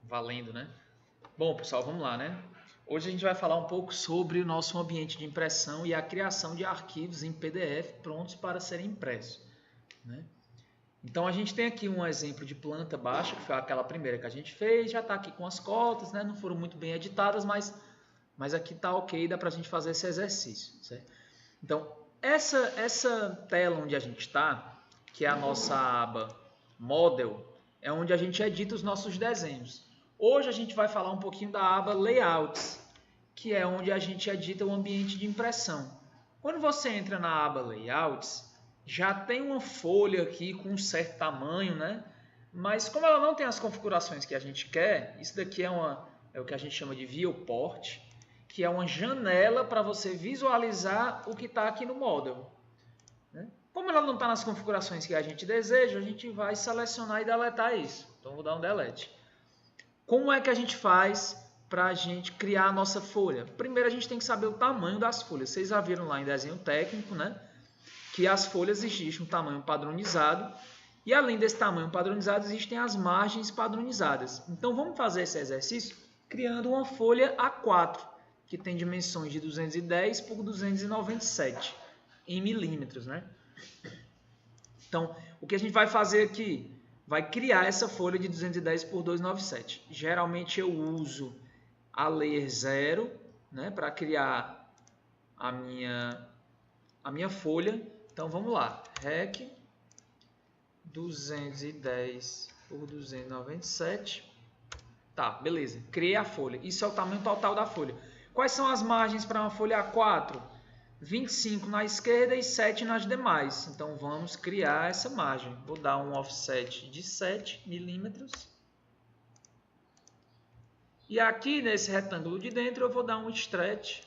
Valendo, né? Bom, pessoal, vamos lá, né? Hoje a gente vai falar um pouco sobre o nosso ambiente de impressão e a criação de arquivos em PDF prontos para serem impressos, né? Então a gente tem aqui um exemplo de planta baixa, que foi aquela primeira que a gente fez, já está aqui com as cotas, né? Não foram muito bem editadas, mas aqui está ok, dá para a gente fazer esse exercício, certo? Então, essa tela onde a gente está, que é a nossa aba Model, é onde a gente edita os nossos desenhos. Hoje a gente vai falar um pouquinho da aba Layouts, que é onde a gente edita o ambiente de impressão. Quando você entra na aba Layouts, já tem uma folha aqui com um certo tamanho, né? Mas como ela não tem as configurações que a gente quer, isso daqui é o que a gente chama de viewport, que é uma janela para você visualizar o que está aqui no model, né? Como ela não está nas configurações que a gente deseja, a gente vai selecionar e deletar isso. Então, vou dar um delete. Como é que a gente faz para a gente criar a nossa folha? Primeiro, a gente tem que saber o tamanho das folhas. Vocês já viram lá em desenho técnico, né? Que as folhas existem um tamanho padronizado. E além desse tamanho padronizado, existem as margens padronizadas. Então, vamos fazer esse exercício criando uma folha A4, que tem dimensões de 210 por 297 em milímetros, né? Então, o que a gente vai fazer aqui? Vai criar essa folha de 210 por 297. Geralmente eu uso a Layer 0, né, para criar a minha folha. Então vamos lá, Rec 210 por 297. Tá, beleza. Criei a folha. Isso é o tamanho total da folha. Quais são as margens para uma folha A4? 25 na esquerda e 7 nas demais. Então, vamos criar essa margem. Vou dar um offset de 7 milímetros. E aqui, nesse retângulo de dentro, eu vou dar um stretch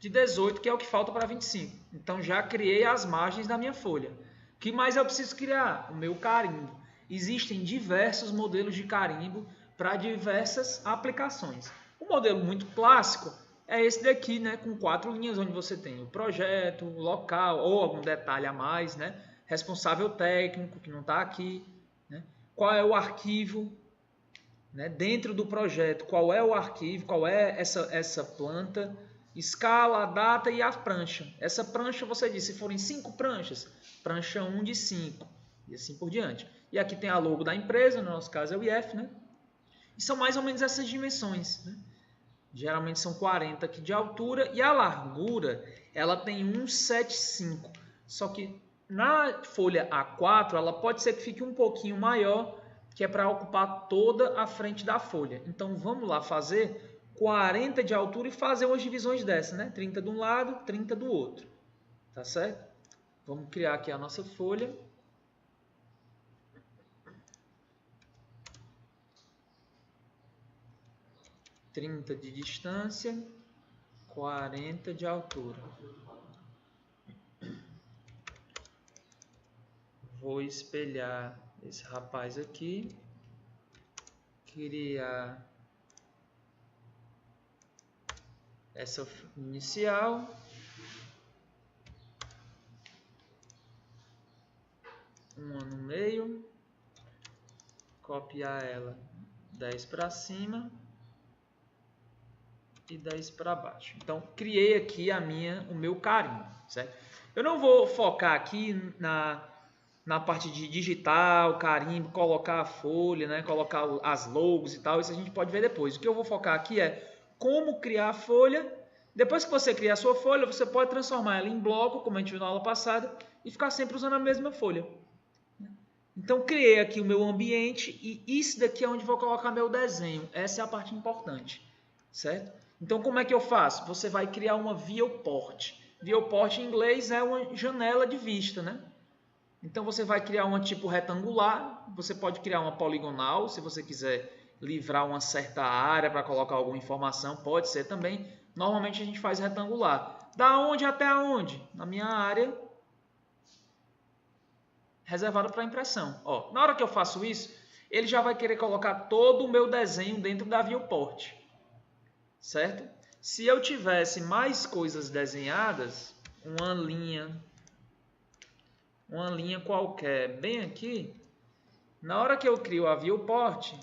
de 18, que é o que falta para 25. Então, já criei as margens da minha folha. O que mais eu preciso criar? O meu carimbo. Existem diversos modelos de carimbo para diversas aplicações. O modelo muito clássico é esse daqui, né, com 4 linhas, onde você tem o projeto, o local, ou algum detalhe a mais, né, responsável técnico, que não está aqui, né, qual é o arquivo, né, dentro do projeto, qual é o arquivo, qual é essa planta, escala, a data e a prancha. Essa prancha, você diz, se forem 5 pranchas, prancha 1 de 5, e assim por diante. E aqui tem a logo da empresa, no nosso caso é o IF, né? E são mais ou menos essas dimensões, né? Geralmente são 40 aqui de altura e a largura ela tem 175. Só que na folha A4 ela pode ser que fique um pouquinho maior, que é para ocupar toda a frente da folha. Então vamos lá fazer 40 de altura e fazer umas divisões dessa, né? 30 de um lado, 30 do outro. Tá certo? Vamos criar aqui a nossa folha. ,30 de distância, 40 de altura. Vou espelhar esse rapaz aqui, criar essa inicial, uma no meio, copiar ela 10 para cima e 10 para baixo. Então, criei aqui o meu carimbo, certo? Eu não vou focar aqui na parte de digitar o carimbo, colocar a folha, né? Colocar as logos e tal, isso a gente pode ver depois. O que eu vou focar aqui é como criar a folha. Depois que você criar a sua folha, você pode transformar ela em bloco, como a gente viu na aula passada, e ficar sempre usando a mesma folha. Então, criei aqui o meu ambiente e isso daqui é onde vou colocar meu desenho. Essa é a parte importante, certo? Então, como é que eu faço? Você vai criar uma viewport. Viewport em inglês é uma janela de vista, né? Então, você vai criar uma tipo retangular. Você pode criar uma poligonal, se você quiser livrar uma certa área para colocar alguma informação, pode ser também. Normalmente, a gente faz retangular. Da onde até aonde? Na minha área reservada para impressão. Ó, na hora que eu faço isso, ele já vai querer colocar todo o meu desenho dentro da viewport. Certo? Se eu tivesse mais coisas desenhadas, uma linha qualquer bem aqui, Na hora que eu crio a viewport,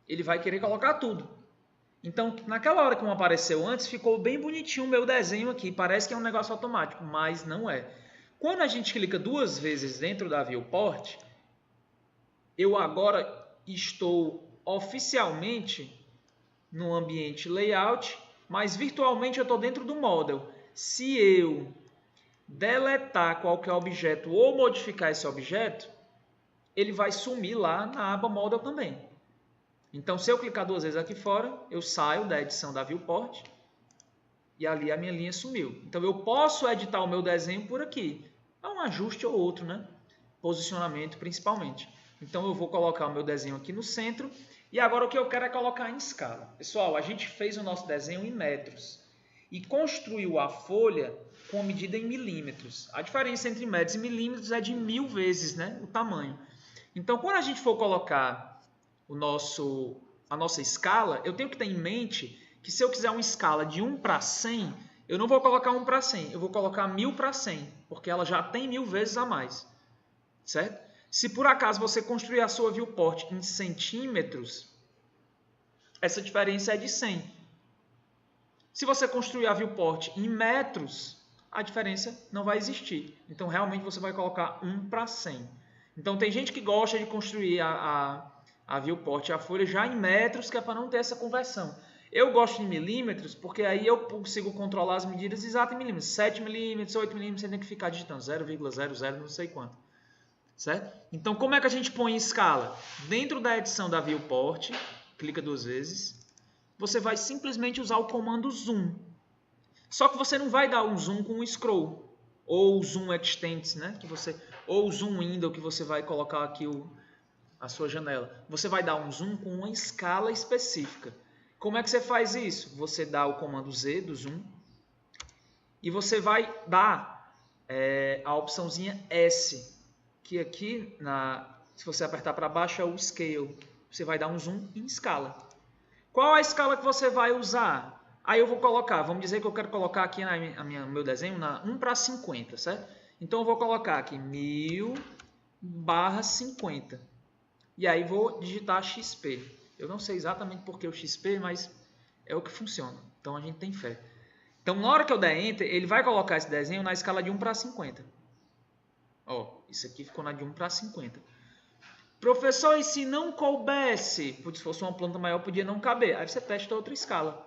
ele vai querer colocar tudo. Então, naquela hora que um apareceu antes, ficou bem bonitinho o meu desenho aqui. Parece que é um negócio automático, mas não é. Quando a gente clica 2 vezes dentro da viewport, eu agora estou oficialmente no ambiente layout, mas virtualmente eu estou dentro do model. Se eu deletar qualquer objeto ou modificar esse objeto, ele vai sumir lá na aba model também. Então, se eu clicar 2 vezes aqui fora, eu saio da edição da viewport e ali a minha linha sumiu. Então, eu posso editar o meu desenho por aqui. É um ajuste ou outro, né? Posicionamento principalmente. Então, eu vou colocar o meu desenho aqui no centro. E agora o que eu quero é colocar em escala. Pessoal, a gente fez o nosso desenho em metros e construiu a folha com medida em milímetros. A diferença entre metros e milímetros é de 1000 vezes, né, o tamanho. Então, quando a gente for colocar a nossa escala, eu tenho que ter em mente que se eu quiser uma escala de 1 para 100, eu não vou colocar 1 para 100, eu vou colocar 1000 para 100, porque ela já tem 1000 vezes a mais, certo? Se por acaso você construir a sua viewport em centímetros, essa diferença é de 100. Se você construir a viewport em metros, a diferença não vai existir. Então, realmente, você vai colocar 1 para 100. Então, tem gente que gosta de construir a viewport, a folha já em metros, que é para não ter essa conversão. Eu gosto de milímetros, porque aí eu consigo controlar as medidas exatas em milímetros. 7 milímetros, 8 milímetros, você tem que ficar digitando 0,00 não sei quanto. Certo? Então, como é que a gente põe em escala? Dentro da edição da viewport, clica 2 vezes, você vai simplesmente usar o comando zoom. Só que você não vai dar um zoom com um scroll, ou zoom extents, né? Ou zoom window, que você vai colocar aqui a sua janela. Você vai dar um zoom com uma escala específica. Como é que você faz isso? Você dá o comando Z do zoom e você vai dar a opçãozinha S, que aqui, se você apertar para baixo, é o Scale. Você vai dar um zoom em escala. Qual a escala que você vai usar? Aí eu vou colocar, vamos dizer que eu quero colocar aqui no meu desenho na 1 para 50, certo? Então eu vou colocar aqui 1000/50. E aí vou digitar XP. Eu não sei exatamente por que o XP, mas é o que funciona. Então a gente tem fé. Então na hora que eu der Enter, ele vai colocar esse desenho na escala de 1 para 50. Ó, isso aqui ficou na de 1 para 50. Professor, e se não coubesse? Se fosse uma planta maior, podia não caber. Aí você testa outra escala.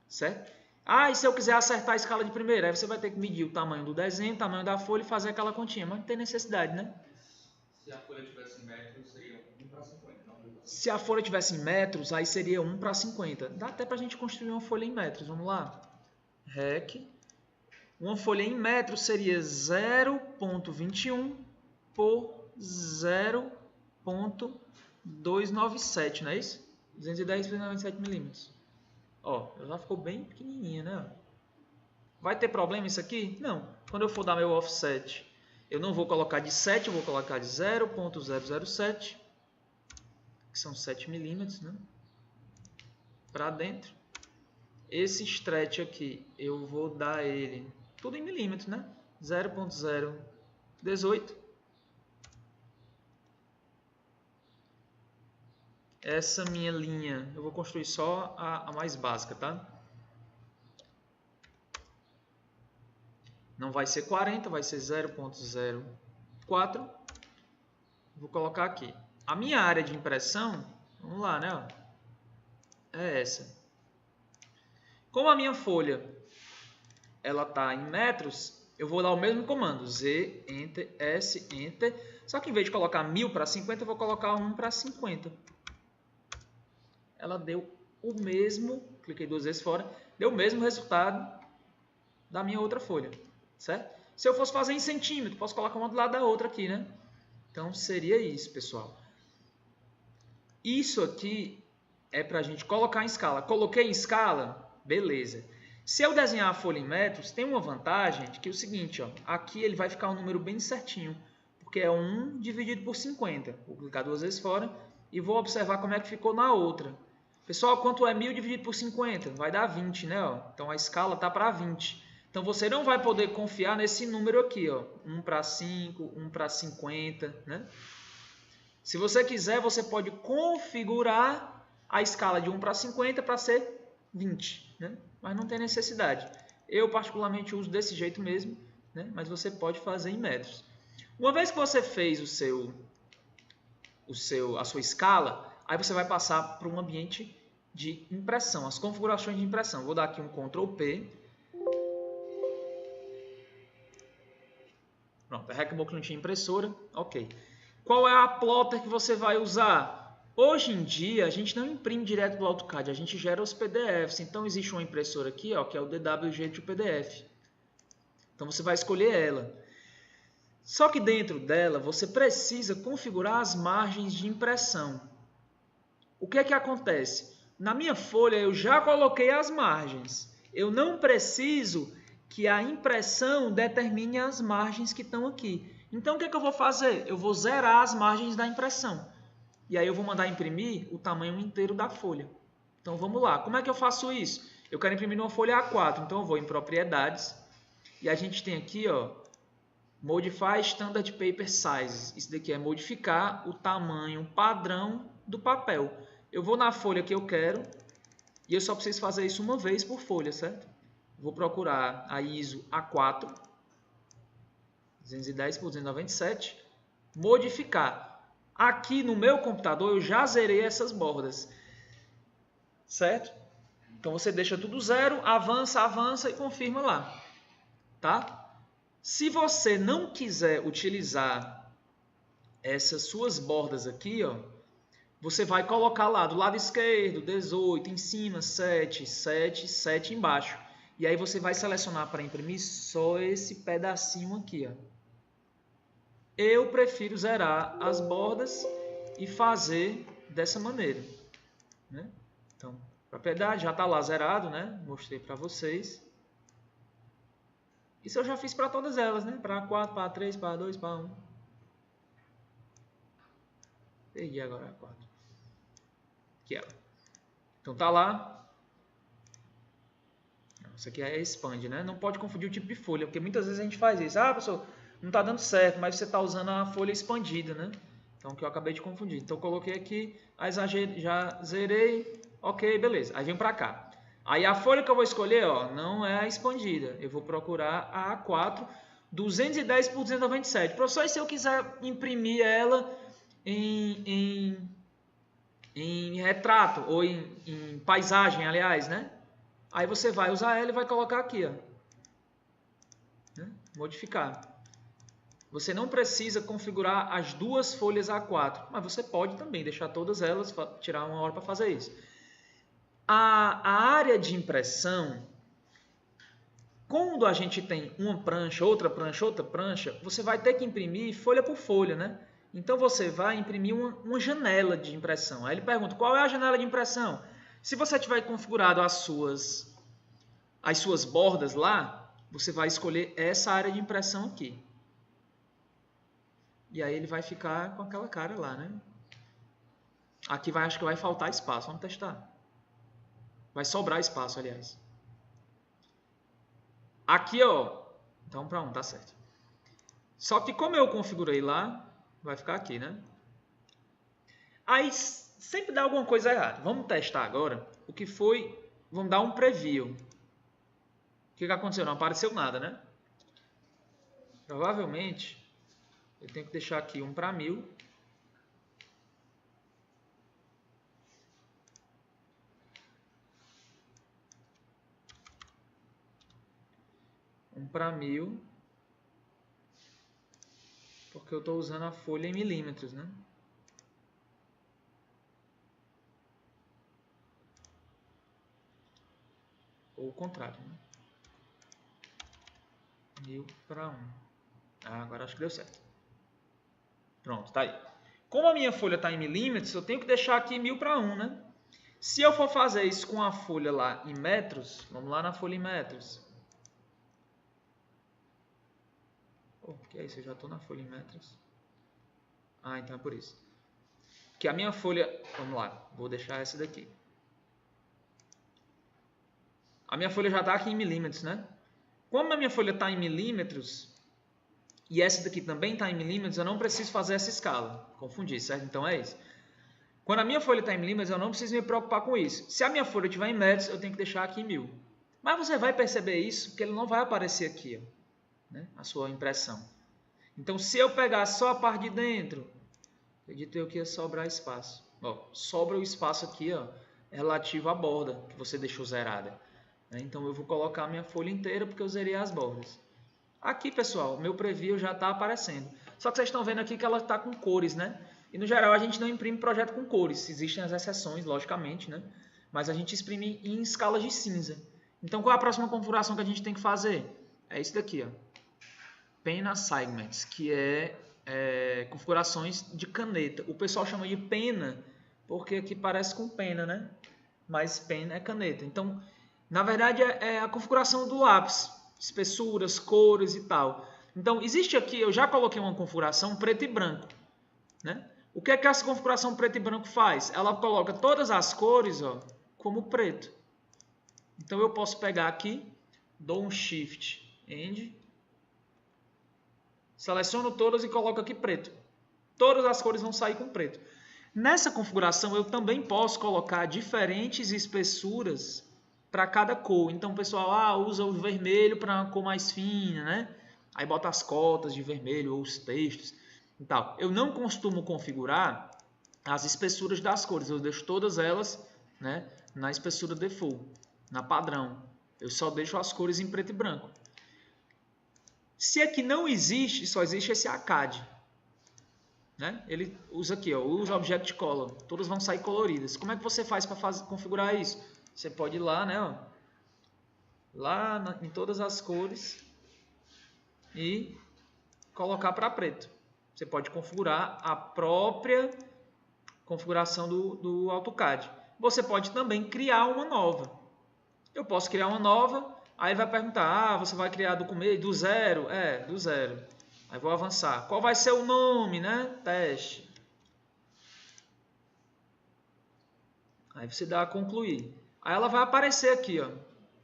Certo? Ah, e se eu quiser acertar a escala de primeira? Aí você vai ter que medir o tamanho do desenho, o tamanho da folha e fazer aquela continha. Mas não tem necessidade, né? Se a folha tivesse em metros, seria 1 para 50. Se a folha tivesse em metros, aí seria 1 para 50. Dá até para a gente construir uma folha em metros. Vamos lá. REC. Uma folha em metros seria 0,21 por 0,297, não é isso? 210,97 milímetros. Ó, já ficou bem pequenininha, né? Vai ter problema isso aqui? Não. Quando eu for dar meu offset, eu não vou colocar de 7, eu vou colocar de 0,007, que são 7 milímetros, né? Para dentro. Esse stretch aqui, eu vou dar ele tudo em milímetros, né? 0,018. Essa minha linha, eu vou construir só a mais básica, tá? Não vai ser 40, vai ser 0,04. Vou colocar aqui. A minha área de impressão, vamos lá, né? É essa. Como a minha folha, ela está em metros, eu vou dar o mesmo comando. Z, Enter, S, Enter. Só que em vez de colocar 1000 para 50, eu vou colocar 1 para 50. Ela deu o mesmo, cliquei 2 vezes fora, deu o mesmo resultado da minha outra folha, certo? Se eu fosse fazer em centímetro, posso colocar uma do lado da outra aqui, né? Então, seria isso, pessoal. Isso aqui é para a gente colocar em escala. Coloquei em escala, beleza. Se eu desenhar a folha em metros, tem uma vantagem de que é o seguinte, ó, aqui ele vai ficar um número bem certinho, porque é 1 dividido por 50. Vou clicar 2 vezes fora e vou observar como é que ficou na outra. Pessoal, quanto é 1000 dividido por 50? Vai dar 20, né? Ó. Então, a escala está para 20. Então, você não vai poder confiar nesse número aqui, ó, 1:5, 1:50, né? Se você quiser, você pode configurar a escala de 1:50 para ser 20, né? Mas não tem necessidade. Eu, particularmente, uso desse jeito mesmo, né? Mas você pode fazer em metros. Uma vez que você fez a sua escala, aí você vai passar para um ambiente de impressão, as configurações de impressão. Vou dar aqui um Ctrl P. Pronto, arrecabou que não tinha impressora. Ok. Qual é a plotter que você vai usar? Hoje em dia, a gente não imprime direto do AutoCAD, a gente gera os PDFs. Então, existe uma impressora aqui, ó, que é o DWG PDF. Então, você vai escolher ela. Só que dentro dela, você precisa configurar as margens de impressão. O que é que acontece? Na minha folha, eu já coloquei as margens. Eu não preciso que a impressão determine as margens que estão aqui. Então, o que é que eu vou fazer? Eu vou zerar as margens da impressão. E aí eu vou mandar imprimir o tamanho inteiro da folha. Então, vamos lá. Como é que eu faço isso? Eu quero imprimir numa folha A4. Então, eu vou em Propriedades. E a gente tem aqui, ó, Modify Standard Paper Size. Isso daqui é modificar o tamanho padrão do papel. Eu vou na folha que eu quero. E eu só preciso fazer isso uma vez por folha, certo? Vou procurar a ISO A4, 210 por 297, modificar. Aqui no meu computador eu já zerei essas bordas, certo? Então você deixa tudo zero, avança, avança e confirma lá, tá? Se você não quiser utilizar essas suas bordas aqui, ó, você vai colocar lá do lado esquerdo 18, em cima 7, 7, 7 embaixo. E aí você vai selecionar para imprimir só esse pedacinho aqui, ó. Eu prefiro zerar as bordas e fazer dessa maneira, né? Então, propriedade já está lá zerado, né? Mostrei para vocês. Isso eu já fiz para todas elas, né? Para A4, para A3, para A2, para A1. Perdi agora a A4. Aqui ela. Então tá lá. Isso aqui é expand, né? Não pode confundir o tipo de folha, porque muitas vezes a gente faz isso. Ah, professor, não está dando certo, mas você está usando a folha expandida, né? Então, que eu acabei de confundir. Então, eu coloquei aqui, aí já zerei, ok, beleza. Aí vem para cá. Aí a folha que eu vou escolher, ó, não é a expandida. Eu vou procurar a A4, 210 por 297. Professor, e se eu quiser imprimir ela em retrato, ou em paisagem, aliás, né? Aí você vai usar ela e vai colocar aqui, ó, né? Modificar. Você não precisa configurar as duas folhas A4, mas você pode também deixar todas elas, tirar uma hora para fazer isso. A área de impressão, quando a gente tem uma prancha, outra prancha, você vai ter que imprimir folha por folha, né? Então você vai imprimir uma janela de impressão. Aí ele pergunta, qual é a janela de impressão? Se você tiver configurado as suas bordas lá, você vai escolher essa área de impressão aqui. E aí ele vai ficar com aquela cara lá, né? Aqui acho que vai faltar espaço. Vamos testar. Vai sobrar espaço, aliás. Aqui, ó. Então, para 1, tá certo. Só que como eu configurei lá, vai ficar aqui, né? Aí sempre dá alguma coisa errada. Vamos testar agora o que foi. Vamos dar um preview. O que aconteceu? Não apareceu nada, né? Provavelmente eu tenho que deixar aqui 1 para 1000. Para 1000, porque eu estou usando a folha em milímetros, né? Ou o contrário, né? 1000 para 1. Agora acho que deu certo. Pronto, tá aí. Como a minha folha está em milímetros, eu tenho que deixar aqui 1000 para 1, né? Se eu for fazer isso com a folha lá em metros, vamos lá na folha em metros. Que é isso? Eu já estou na folha em metros. Então é por isso. Que a minha folha... Vamos lá. Vou deixar essa daqui. A minha folha já está aqui em milímetros, né? Como a minha folha está em milímetros, e essa daqui também está em milímetros, eu não preciso fazer essa escala. Confundi, certo? Então é isso. Quando a minha folha está em milímetros, eu não preciso me preocupar com isso. Se a minha folha estiver em metros, eu tenho que deixar aqui em 1000. Mas você vai perceber isso, porque ele não vai aparecer aqui, ó, né? A sua impressão. Então, se eu pegar só a parte de dentro, acredito eu que ia sobrar espaço. Ó, sobra o espaço aqui, ó, relativo à borda, que você deixou zerada. Então, eu vou colocar a minha folha inteira, porque eu zerei as bordas. Aqui, pessoal, meu preview já está aparecendo. Só que vocês estão vendo aqui que ela está com cores, né? E, no geral, a gente não imprime projeto com cores. Existem as exceções, logicamente, né? Mas a gente imprime em escalas de cinza. Então, qual é a próxima configuração que a gente tem que fazer? É isso daqui, ó. Pen Assignments, que é configurações de caneta. O pessoal chama de pena, porque aqui parece com pena, né? Mas pen é caneta. Então, na verdade, é a configuração do lápis. Espessuras, cores e tal. Então, existe aqui, eu já coloquei uma configuração preto e branco, né? O que é que essa configuração preto e branco faz? Ela coloca todas as cores, ó, como preto. Então, eu posso pegar aqui, dou um Shift End, seleciono todas e coloco aqui preto. Todas as cores vão sair com preto. Nessa configuração, eu também posso colocar diferentes espessuras para cada cor. Então, o pessoal usa o vermelho para uma cor mais fina, né? Aí bota as cotas de vermelho ou os textos e tal. Eu não costumo configurar as espessuras das cores. Eu deixo todas elas, né, na espessura default, na padrão. Eu só deixo as cores em preto e branco. Se aqui não existe, só existe esse ACAD, né? Ele usa aqui, ó, usa Object Color. Todas vão sair coloridas. Como é que você faz para configurar isso? Você pode ir lá, né, ó, em todas as cores e colocar para preto. Você pode configurar a própria configuração do AutoCAD. Você pode também criar uma nova. Eu posso criar uma nova, aí vai perguntar, você vai criar do começo, do zero? Do zero. Aí vou avançar. Qual vai ser o nome, né? Teste. Aí você dá a concluir. Aí ela vai aparecer aqui, ó.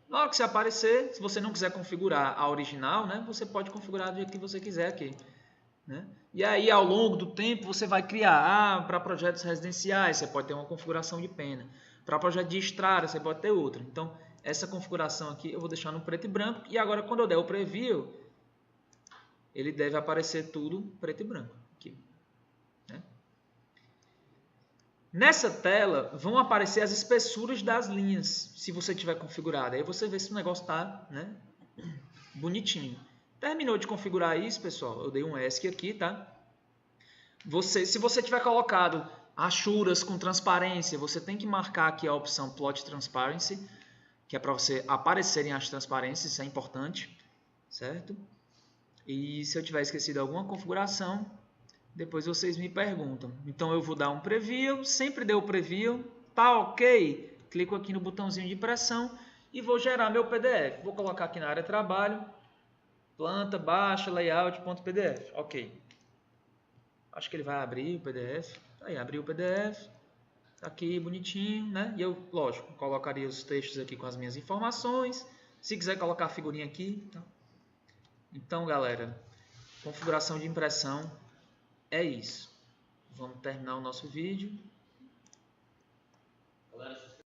Na hora que você aparecer, se você não quiser configurar a original, né, você pode configurar do jeito que você quiser aqui, né? E aí, ao longo do tempo, você vai criar, para projetos residenciais, você pode ter uma configuração de pena. Para projeto de estrada, você pode ter outra. Então, essa configuração aqui eu vou deixar no preto e branco. E agora, quando eu der o preview, ele deve aparecer tudo preto e branco. Aqui, né? Nessa tela vão aparecer as espessuras das linhas, se você tiver configurado. Aí você vê se o negócio está, né, bonitinho. Terminou de configurar isso, pessoal. Eu dei um ESC aqui, tá? Se você tiver colocado achuras com transparência, você tem que marcar aqui a opção Plot Transparency, que é para você aparecerem as transparências, isso é importante, certo? E se eu tiver esquecido alguma configuração, depois vocês me perguntam. Então eu vou dar um preview, sempre deu o preview, tá ok? Clico aqui no botãozinho de impressão e vou gerar meu PDF. Vou colocar aqui na área trabalho, planta, baixa, layout.pdf, ok. Acho que ele vai abrir o PDF, aí abriu o PDF, tá aqui bonitinho, né? E eu, lógico, colocaria os textos aqui com as minhas informações, se quiser colocar a figurinha aqui, tá? Então, galera, configuração de impressão é isso. Vamos terminar o nosso vídeo.